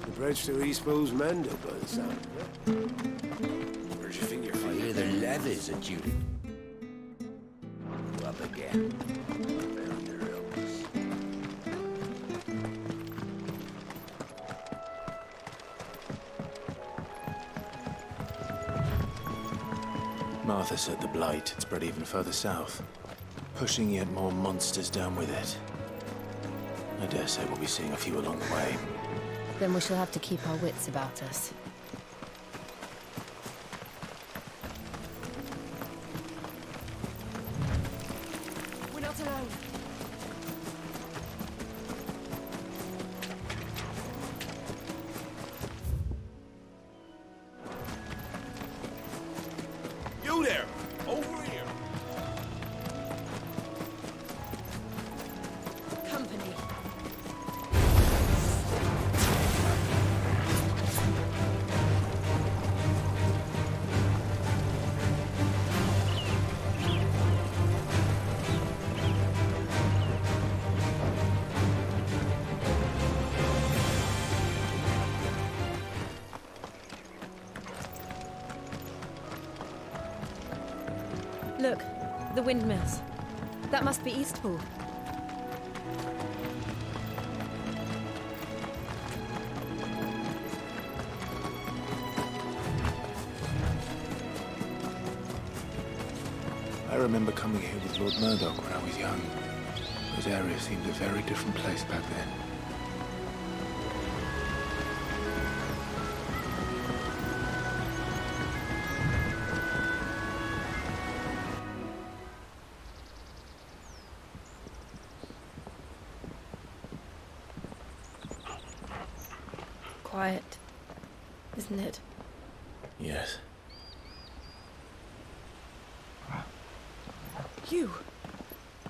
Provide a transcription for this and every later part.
The bridge to East Bow's mended by the sound of it. Where'd you think your feet? I hear the levies are due to up again. Found their helpers. Martha said the blight had spread even further south, pushing yet more monsters down with it. I dare say we'll be seeing a few along the way. Then we shall have to keep our wits about us. We're not alone. You there! Over here! Company. Look, the windmills. That must be Eastpool. I remember coming here with Lord Murdoch when I was young. Those areas seemed a very different place back then. Quiet, isn't it? Yes.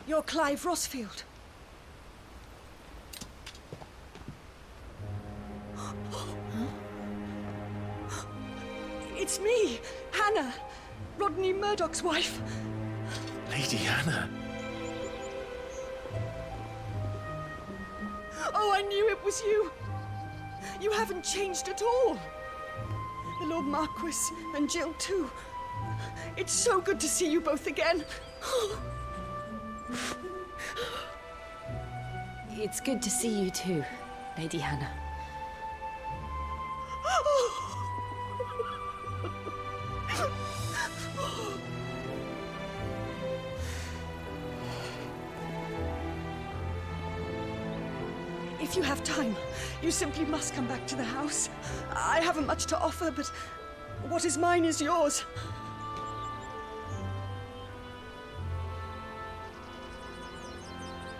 You're Clive Rossfield. It's me, Hannah, Rodney Murdoch's wife. Lady Hannah. Oh, I knew it was you. You haven't changed at all. The Lord Marquis and Jill too. It's so good to see you both again. It's good to see you too, Lady Hannah. If you have time, you simply must come back to the house. I haven't much to offer, but what is mine is yours.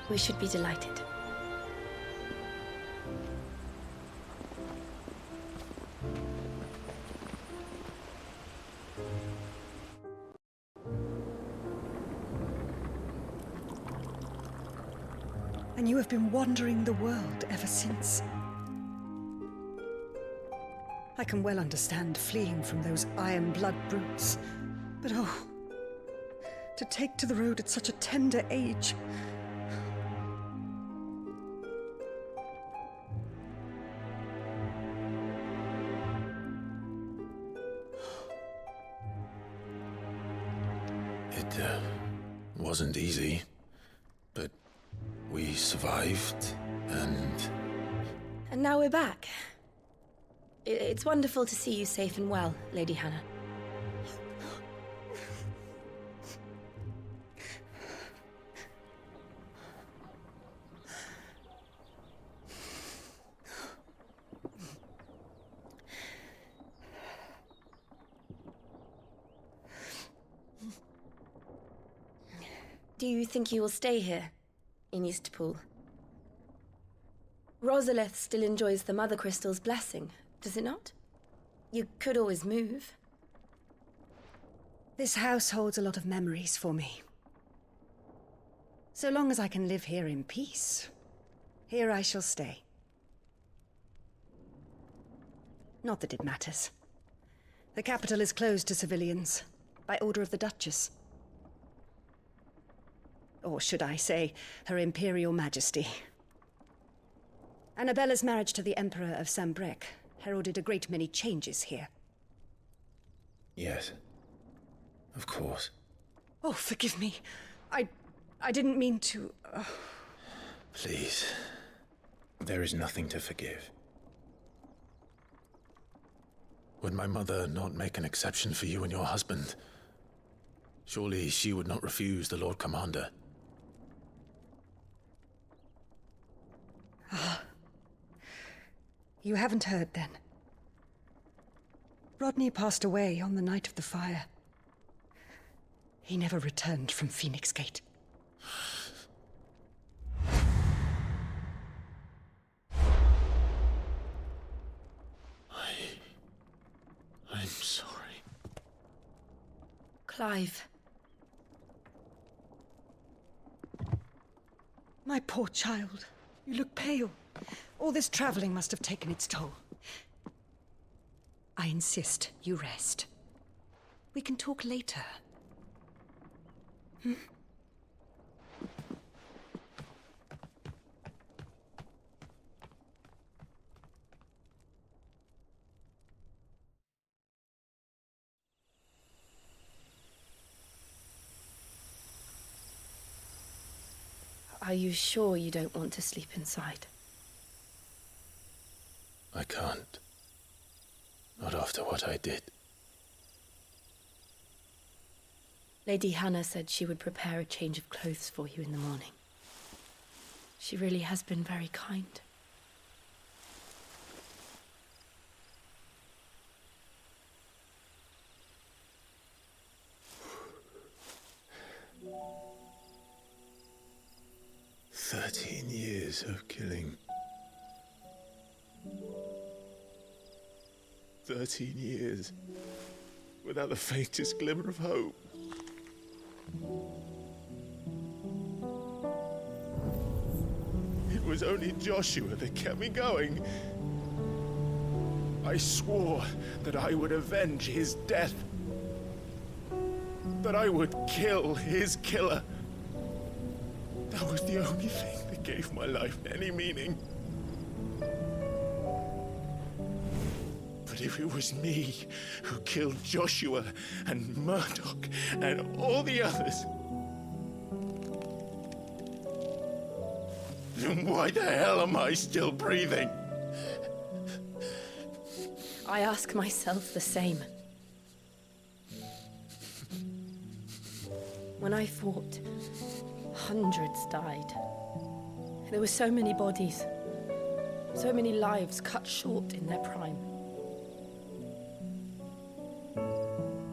We should be delighted. And you have been wandering the world ever since. I can well understand fleeing from those iron blood brutes. But oh, to take to the road at such a tender age. It wasn't easy, but we survived, and now we're back. It's wonderful to see you safe and well, Lady Hannah. Do you think you will stay here, in Eastpool? Rosalith still enjoys the Mother Crystal's blessing, does it not? You could always move. This house holds a lot of memories for me. So long as I can live here in peace, here I shall stay. Not that it matters. The capital is closed to civilians, by order of the Duchess. Or should I say, Her Imperial Majesty. Annabella's marriage to the Emperor of Sambrec heralded a great many changes here. Yes. Of course. Oh, forgive me. I didn't mean to... Please. There is nothing to forgive. Would my mother not make an exception for you and your husband? Surely she would not refuse the Lord Commander. You haven't heard, then. Rodney passed away on the night of the fire. He never returned from Phoenix Gate. I'm sorry. Clive. My poor child. You look pale. All this traveling must have taken its toll. I insist you rest. We can talk later. Are you sure you don't want to sleep inside? I can't. Not after what I did. Lady Hannah said she would prepare a change of clothes for you in the morning. She really has been very kind. "13 years of killing. 13 years without the faintest glimmer of hope. It was only Joshua that kept me going. I swore that I would avenge his death. That I would kill his killer. That was the only thing that gave my life any meaning. But if it was me who killed Joshua and Murdoch and all the others, then why the hell am I still breathing? I ask myself the same. When I fought, hundreds died. There were so many bodies, so many lives cut short in their prime.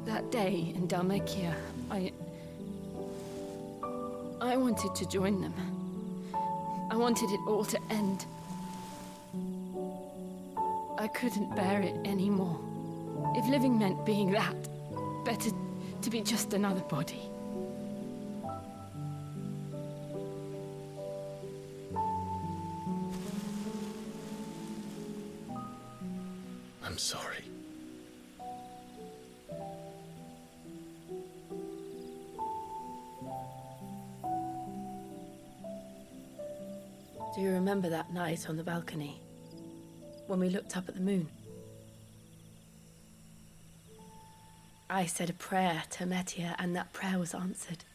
That day in Dalmekia, I wanted to join them. I wanted it all to end. I couldn't bear it anymore. If living meant being that, better to be just another body. I'm sorry. Do you remember that night on the balcony? When we looked up at the moon? I said a prayer to Metia, and that prayer was answered.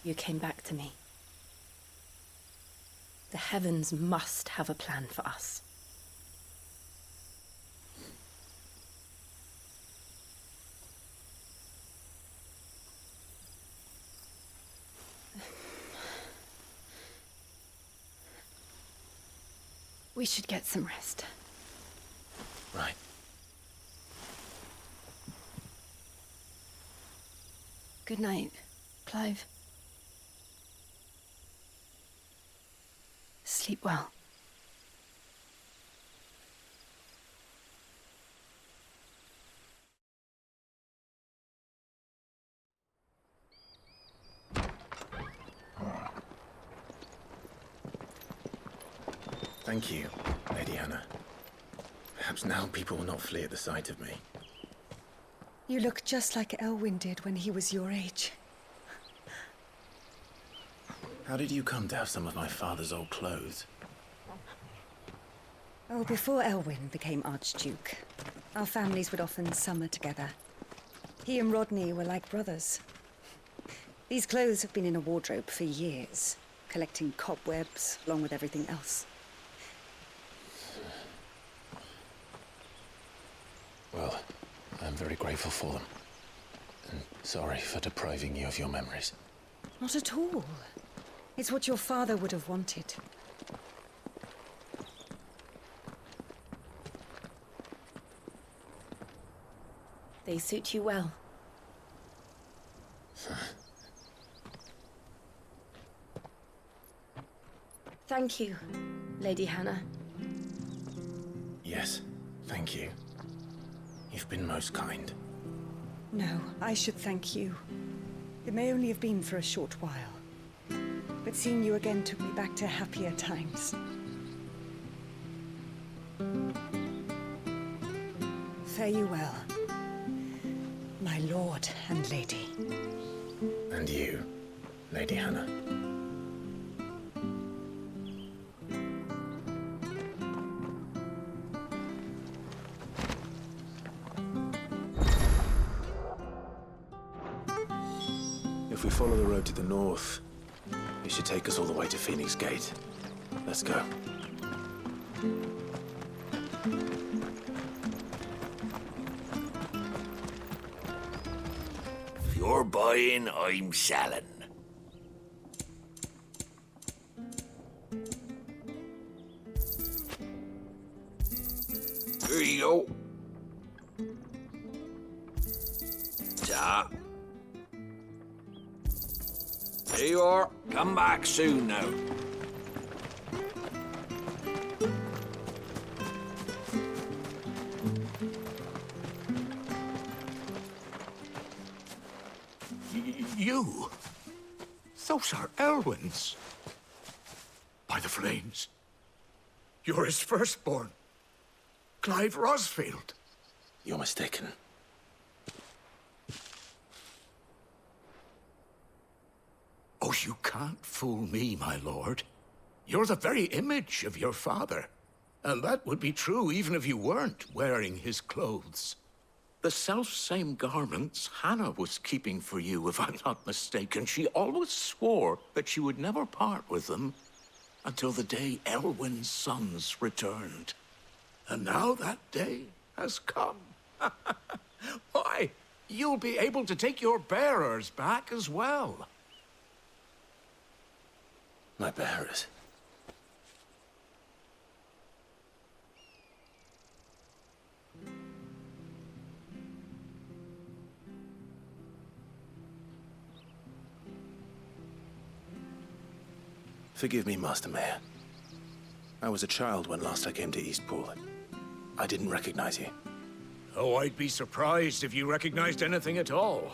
You came back to me. The heavens must have a plan for us. We should get some rest. Right. Good night, Clive. Sleep well. Thank you, Lady Hannah. Perhaps now people will not flee at the sight of me. You look just like Elwyn did when he was your age. How did you come to have some of my father's old clothes? Oh, before Elwyn became Archduke, our families would often summer together. He and Rodney were like brothers. These clothes have been in a wardrobe for years, collecting cobwebs along with everything else. Well, I'm very grateful for them. And sorry for depriving you of your memories. Not at all. It's what your father would have wanted. They suit you well. Thank you, Lady Hannah. Yes, thank you. You've been most kind. No, I should thank you. It may only have been for a short while, but seeing you again took me back to happier times. Fare you well, my lord and lady. And you, Lady Hannah. If we follow the road to the north, it should take us all the way to Phoenix Gate. Let's go. If you're buying, I'm selling. Here you go. Ta. There you are. Come back soon now. You? Those are Elwyn's. By the flames. You're his firstborn. Clive Rosfield. You're mistaken. Oh, you can't fool me, my lord. You're the very image of your father. And that would be true even if you weren't wearing his clothes. The self-same garments Hannah was keeping for you, if I'm not mistaken. She always swore that she would never part with them until the day Elwyn's sons returned. And now that day has come. Why, you'll be able to take your bearers back as well. My bearers. Forgive me, Master Mayor. I was a child when last I came to Eastpool. I didn't recognize you. Oh, I'd be surprised if you recognized anything at all.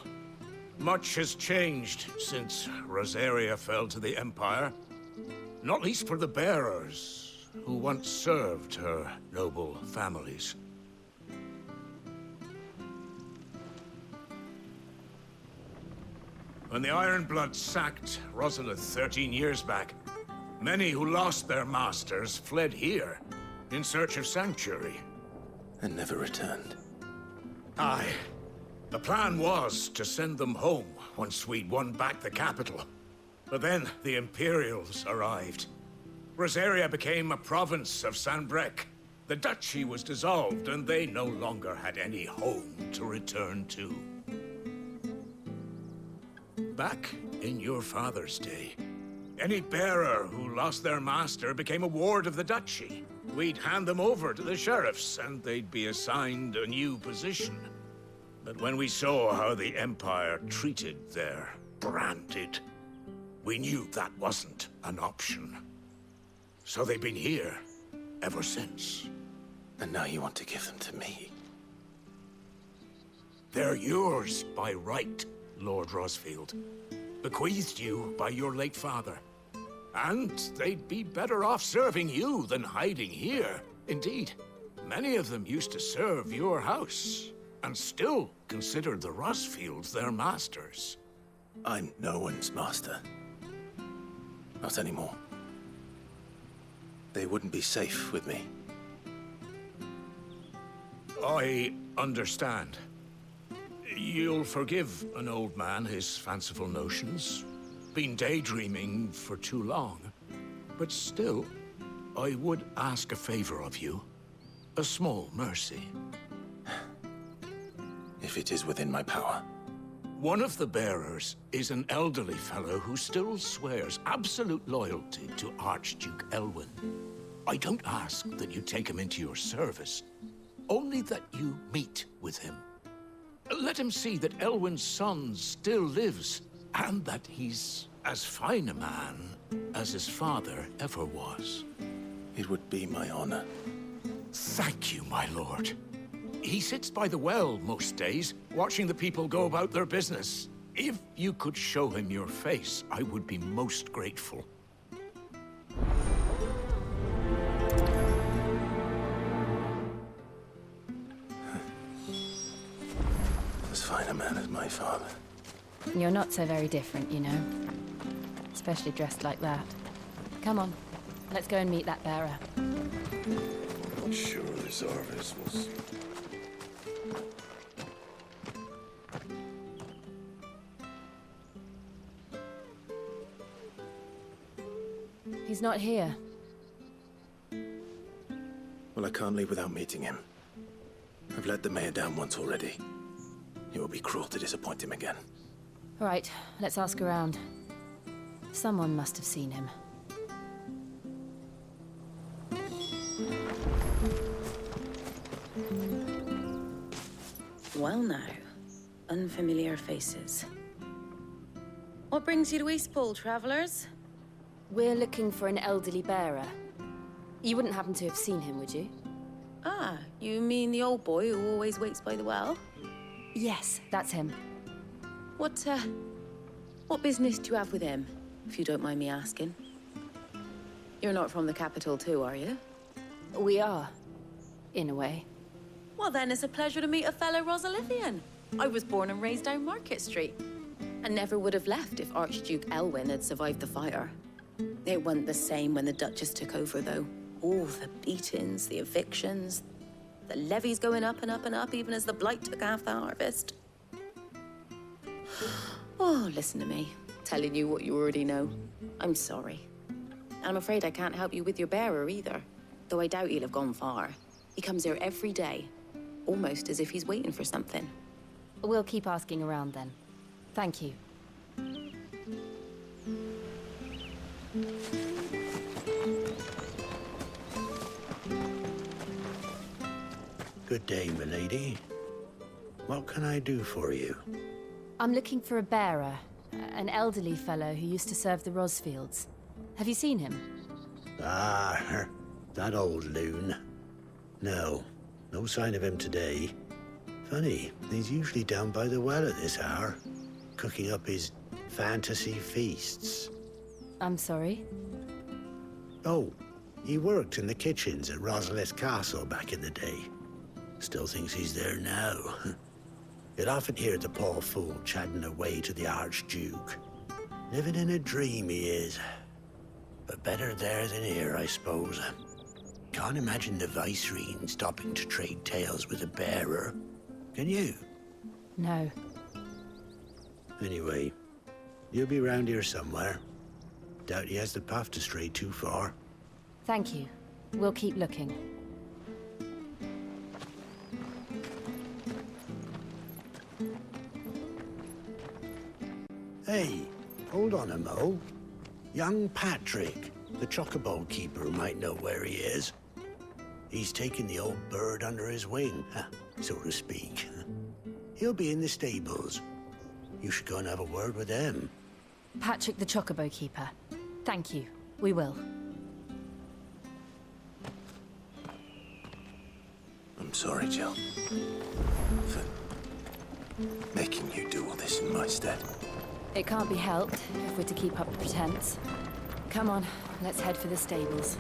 Much has changed since Rosaria fell to the Empire. Not least for the bearers, who once served her noble families. When the Ironbloods sacked Rosalith 13 years back, many who lost their masters fled here in search of sanctuary. And never returned. Aye. The plan was to send them home once we'd won back the capital. But then the Imperials arrived. Rosaria became a province of Sanbreque. The duchy was dissolved, and they no longer had any home to return to. Back in your father's day, any bearer who lost their master became a ward of the duchy. We'd hand them over to the sheriffs, and they'd be assigned a new position. But when we saw how the Empire treated their branded, we knew that wasn't an option. So they've been here ever since. And now you want to give them to me? They're yours by right, Lord Rosfield. Bequeathed you by your late father. And they'd be better off serving you than hiding here. Indeed, many of them used to serve your house, and still considered the Rosfields their masters. I'm no one's master. Not anymore. They wouldn't be safe with me. I understand. You'll forgive an old man his fanciful notions. Been daydreaming for too long. But still, I would ask a favor of you. A small mercy. If it is within my power. One of the bearers is an elderly fellow who still swears absolute loyalty to Archduke Elwyn. I don't ask that you take him into your service, only that you meet with him. Let him see that Elwyn's son still lives, and that he's as fine a man as his father ever was. It would be my honor. Thank you, my lord. He sits by the well most days, watching the people go about their business. If you could show him your face, I would be most grateful. As fine a man as my father. You're not so very different, you know. Especially dressed like that. Come on, let's go and meet that bearer. Not sure this Arvis was... He's not here. Well, I can't leave without meeting him. I've let the mayor down once already. It would be cruel to disappoint him again. All right, let's ask around. Someone must have seen him. Well now, unfamiliar faces. What brings you to Eastpool, travelers? We're looking for an elderly bearer. You wouldn't happen to have seen him, would you? Ah, you mean the old boy who always waits by the well? Yes, that's him. What business do you have with him, if you don't mind me asking? You're not from the capital too, are you? We are, in a way. Well then, it's a pleasure to meet a fellow Rosalifian. I was born and raised down Market Street, and never would have left if Archduke Elwyn had survived the fire. It wasn't the same when the Duchess took over, though. All the beatings, the evictions, the levies going up and up and up, even as the blight took half the harvest. Oh, listen to me, telling you what you already know. I'm sorry. And I'm afraid I can't help you with your bearer either, though I doubt he'll have gone far. He comes here every day, almost as if he's waiting for something. We'll keep asking around then. Thank you. Good day, milady. What can I do for you? I'm looking for a bearer, an elderly fellow who used to serve the Rosfields. Have you seen him? Ah, that old loon. No sign of him today. Funny, he's usually down by the well at this hour, cooking up his fantasy feasts. I'm sorry? Oh, he worked in the kitchens at Rosalith Castle back in the day. Still thinks he's there now. You'd often hear the poor fool chatting away to the Archduke. Living in a dream he is. But better there than here, I suppose. Can't imagine the Vicereine stopping to trade tales with a bearer. Can you? No. Anyway, you'll be round here somewhere. Doubt he has the path to stray too far. Thank you. We'll keep looking. Hey, hold on a mo. Young Patrick, the chocobo keeper, might know where he is. He's taken the old bird under his wing, so to speak. He'll be in the stables. You should go and have a word with them. Patrick the Chocobo Keeper. Thank you. We will. I'm sorry, Jill. For making you do all this in my stead. It can't be helped if we're to keep up the pretense. Come on, let's head for the stables.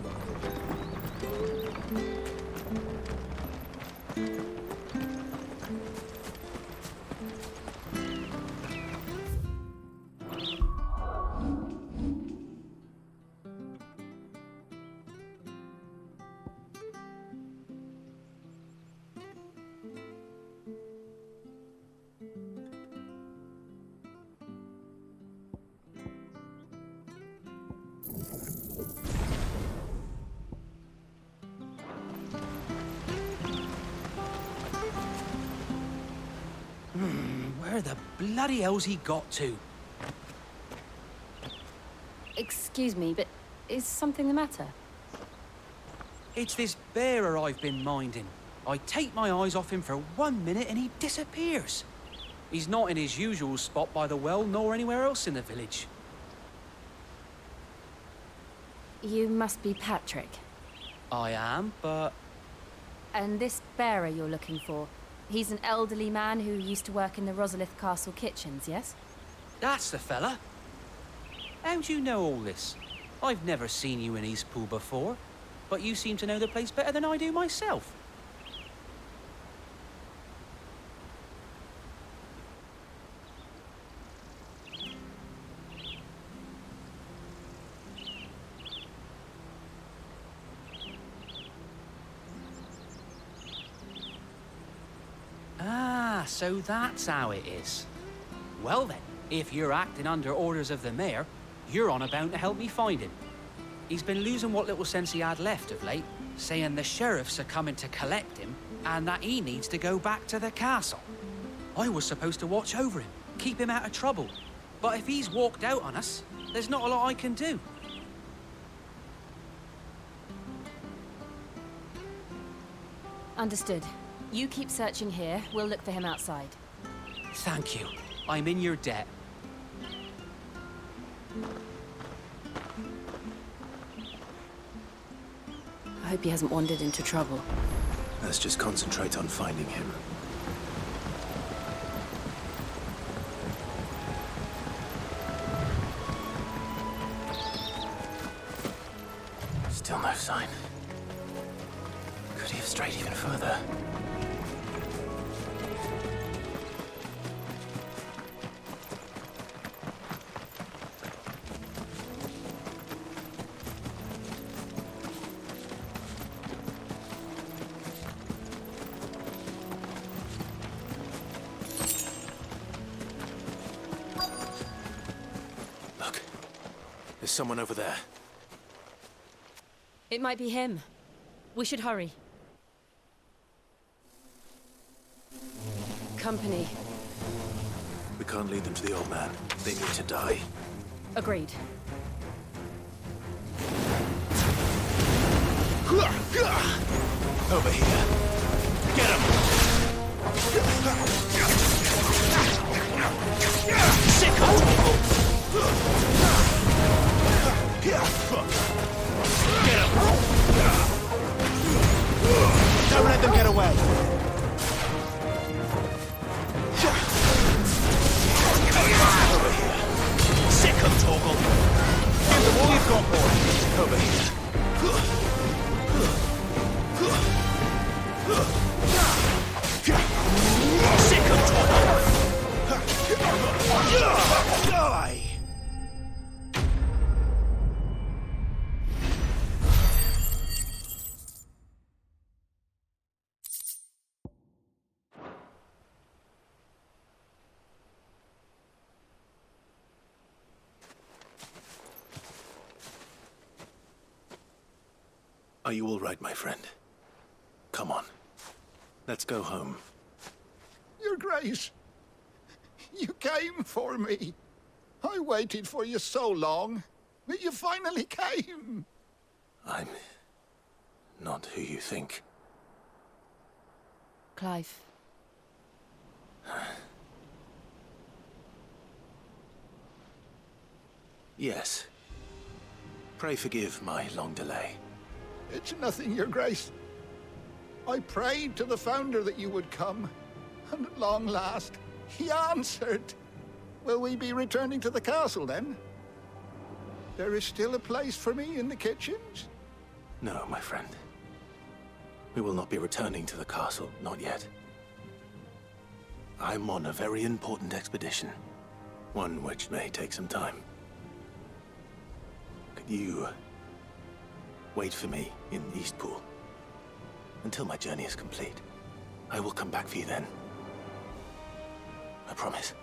Where the bloody hell's he got to? Excuse me, but is something the matter? It's this bearer I've been minding. I take my eyes off him for 1 minute and he disappears. He's not in his usual spot by the well, nor anywhere else in the village. You must be Patrick. I am, but... And this bearer you're looking for, he's an elderly man who used to work in the Rosalith Castle kitchens, yes? That's the fella. How do you know all this? I've never seen you in Eastpool before, but you seem to know the place better than I do myself. Ah, so that's how it is. Well then, if you're acting under orders of the mayor, you're on about to help me find him. He's been losing what little sense he had left of late, saying the sheriffs are coming to collect him and that he needs to go back to the castle. I was supposed to watch over him, keep him out of trouble. But if he's walked out on us, there's not a lot I can do. Understood. You keep searching here, we'll look for him outside. Thank you. I'm in your debt. I hope he hasn't wandered into trouble. Let's just concentrate on finding him. Still no sign. Could he have strayed even further? Look, there's someone over there. It might be him. We should hurry. Company. We can't lead them to the old man. They need to die. Agreed. Over here. Get him! Sick of people! Get him! Don't let them get away! Over here. Sick of Torgal! Give them all you've got, boy! Over here. Sick of Torgal! Die! Are you all right, my friend? Come on. Let's go home. Your Grace, you came for me. I waited for you so long, but you finally came. I'm not who you think. Clive. Yes. Pray forgive my long delay. It's nothing, Your Grace. I prayed to the Founder that you would come, and at long last, he answered. Will we be returning to the castle, then? There is still a place for me in the kitchens? No, my friend. We will not be returning to the castle, not yet. I'm on a very important expedition. One which may take some time. Could you wait for me in Eastpool until my journey is complete? I will come back for you then. I promise.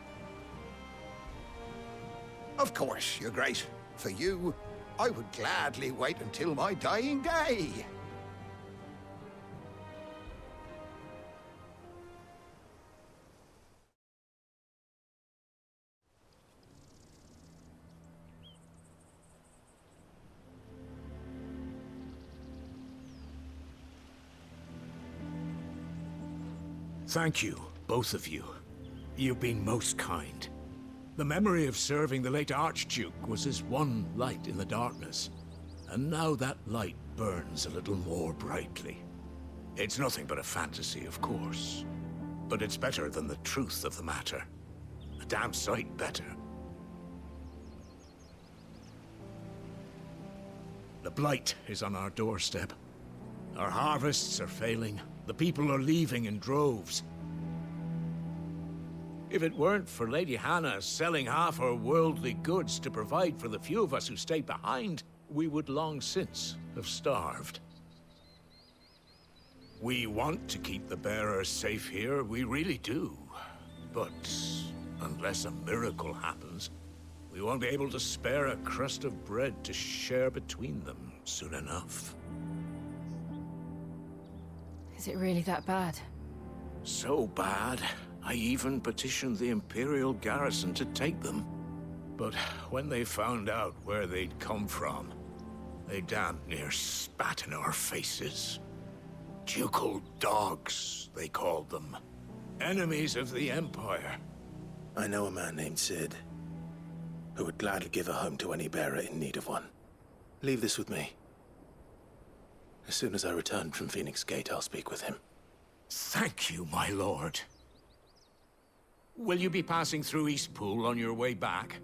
Of course, Your Grace. For you, I would gladly wait until my dying day. Thank you, both of you. You've been most kind. The memory of serving the late Archduke was as one light in the darkness, and now that light burns a little more brightly. It's nothing but a fantasy, of course, but it's better than the truth of the matter. A damn sight better. The blight is on our doorstep. Our harvests are failing. The people are leaving in droves. If it weren't for Lady Hannah selling half her worldly goods to provide for the few of us who stay behind, we would long since have starved. We want to keep the bearers safe here, we really do. But unless a miracle happens, we won't be able to spare a crust of bread to share between them soon enough. Is it really that bad? So bad, I even petitioned the Imperial garrison to take them. But when they found out where they'd come from, they damn near spat in our faces. Ducal dogs, they called them. Enemies of the Empire. I know a man named Sid, who would gladly give a home to any bearer in need of one. Leave this with me. As soon as I return from Phoenix Gate, I'll speak with him. Thank you, my lord. Will you be passing through Eastpool on your way back?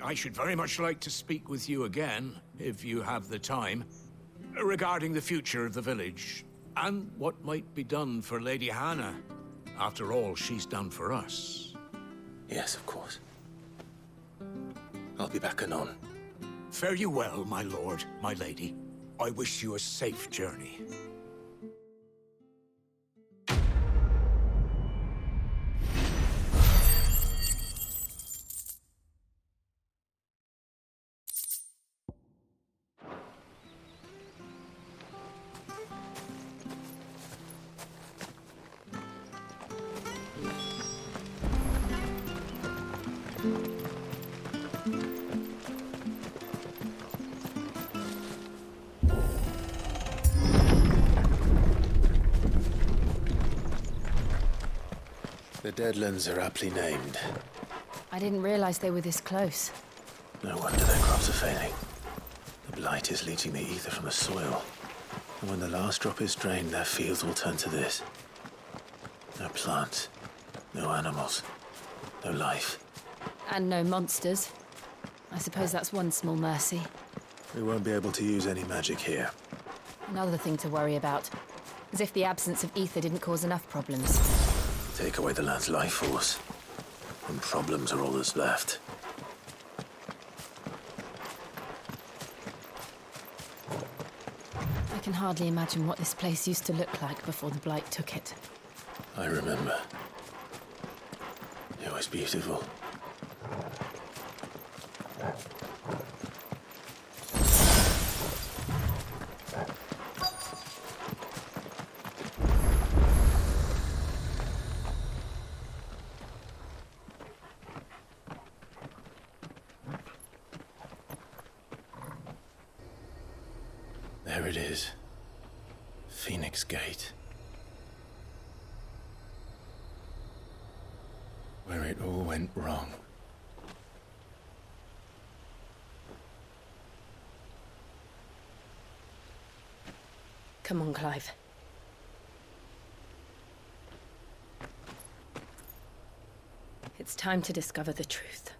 I should very much like to speak with you again, if you have the time, regarding the future of the village, and what might be done for Lady Hannah, after all she's done for us. Yes, of course. I'll be back anon. Fare you well, my lord, my lady. I wish you a safe journey. The Deadlands are aptly named. I didn't realize they were this close. No wonder their crops are failing. The blight is leaching the ether from the soil. And when the last drop is drained, their fields will turn to this. No plants, no animals, no life. And no monsters. I suppose that's one small mercy. We won't be able to use any magic here. Another thing to worry about. As if the absence of ether didn't cause enough problems. Take away the land's life force, and problems are all that's left. I can hardly imagine what this place used to look like before the blight took it. I remember. It was beautiful. There it is. Phoenix Gate. Where it all went wrong. Come on, Clive. It's time to discover the truth.